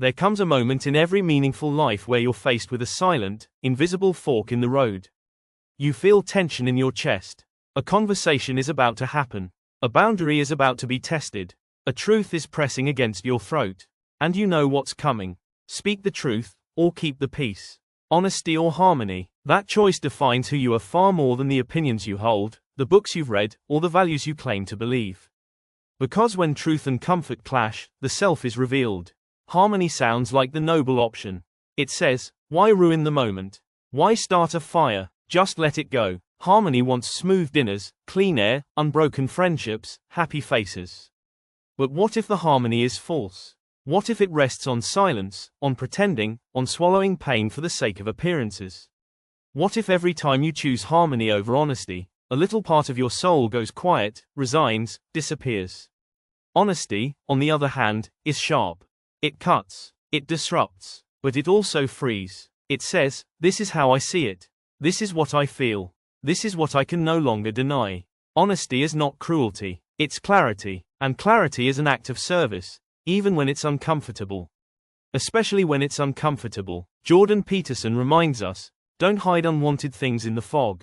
There comes a moment in every meaningful life where you're faced with a silent, invisible fork in the road. You feel tension in your chest. A conversation is about to happen. A boundary is about to be tested. A truth is pressing against your throat. And you know what's coming. Speak the truth, or keep the peace. Honesty or harmony. That choice defines who you are far more than the opinions you hold, the books you've read, or the values you claim to believe. Because when truth and comfort clash, the self is revealed. Harmony sounds like the noble option. It says, why ruin the moment? Why start a fire? Just let it go. Harmony wants smooth dinners, clean air, unbroken friendships, happy faces. But what if the harmony is false? What if it rests on silence, on pretending, on swallowing pain for the sake of appearances? What if every time you choose harmony over honesty, a little part of your soul goes quiet, resigns, disappears? Honesty, on the other hand, is sharp. It cuts, it disrupts, but it also frees. It says, this is how I see it. This is what I feel. This is what I can no longer deny. Honesty is not cruelty, it's clarity, and clarity is an act of service, even when it's uncomfortable. Especially when it's uncomfortable. Jordan Peterson reminds us, don't hide unwanted things in the fog.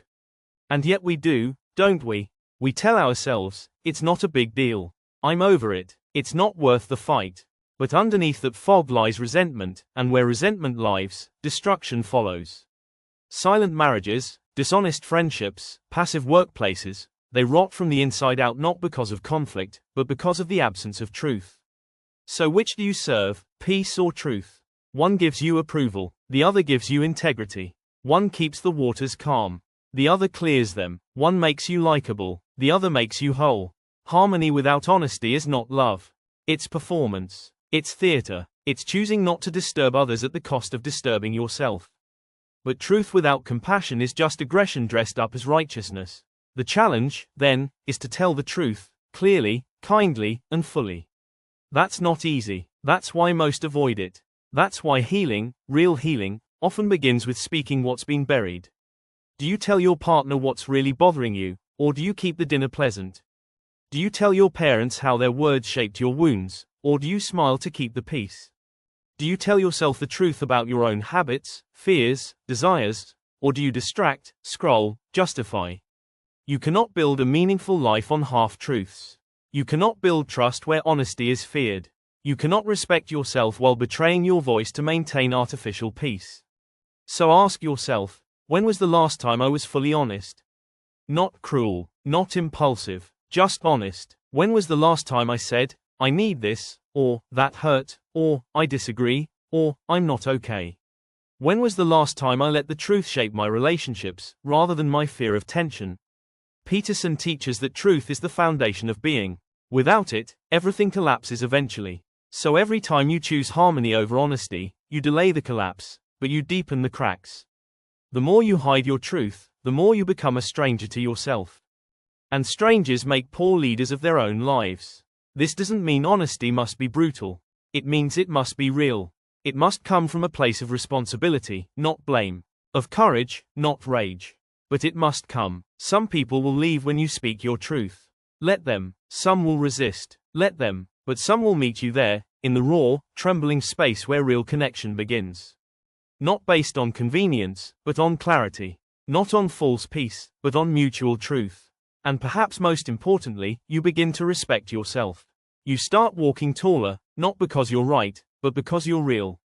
And yet we do, don't we? We tell ourselves, it's not a big deal. I'm over it. It's not worth the fight. But underneath that fog lies resentment, and where resentment lives, destruction follows. Silent marriages, dishonest friendships, passive workplaces, they rot from the inside out not because of conflict, but because of the absence of truth. So which do you serve, peace or truth? One gives you approval, the other gives you integrity. One keeps the waters calm, the other clears them. One makes you likable, the other makes you whole. Harmony without honesty is not love. It's performance. It's theater. It's choosing not to disturb others at the cost of disturbing yourself. But truth without compassion is just aggression dressed up as righteousness. The challenge, then, is to tell the truth, clearly, kindly, and fully. That's not easy. That's why most avoid it. That's why healing, real healing, often begins with speaking what's been buried. Do you tell your partner what's really bothering you, or do you keep the dinner pleasant? Do you tell your parents how their words shaped your wounds, or do you smile to keep the peace? Do you tell yourself the truth about your own habits, fears, desires, or do you distract, scroll, justify? You cannot build a meaningful life on half-truths. You cannot build trust where honesty is feared. You cannot respect yourself while betraying your voice to maintain artificial peace. So ask yourself, when was the last time I was fully honest? Not cruel, not impulsive, just honest. When was the last time I said, I need this, or that hurt, or I disagree, or I'm not okay? When was the last time I let the truth shape my relationships, rather than my fear of tension? Peterson teaches that truth is the foundation of being. Without it, everything collapses eventually. So every time you choose harmony over honesty, you delay the collapse, but you deepen the cracks. The more you hide your truth, the more you become a stranger to yourself. And strangers make poor leaders of their own lives. This doesn't mean honesty must be brutal. It means it must be real. It must come from a place of responsibility, not blame. Of courage, not rage. But it must come. Some people will leave when you speak your truth. Let them. Some will resist. Let them. But some will meet you there, in the raw, trembling space where real connection begins. Not based on convenience, but on clarity. Not on false peace, but on mutual truth. And perhaps most importantly, you begin to respect yourself. You start walking taller, not because you're right, but because you're real.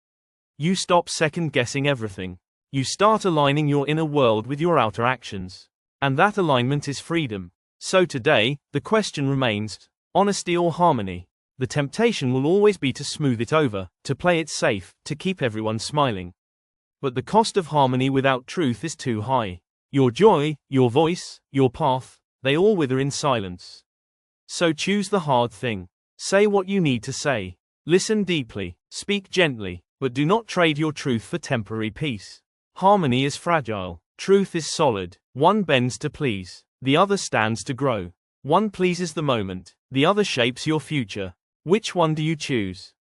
You stop second-guessing everything. You start aligning your inner world with your outer actions. And that alignment is freedom. So today, the question remains, honesty or harmony? The temptation will always be to smooth it over, to play it safe, to keep everyone smiling. But the cost of harmony without truth is too high. Your joy, your voice, your path, they all wither in silence. So choose the hard thing. Say what you need to say. Listen deeply, speak gently, but do not trade your truth for temporary peace. Harmony is fragile. Truth is solid. One bends to please. The other stands to grow. One pleases the moment. The other shapes your future. Which one do you choose?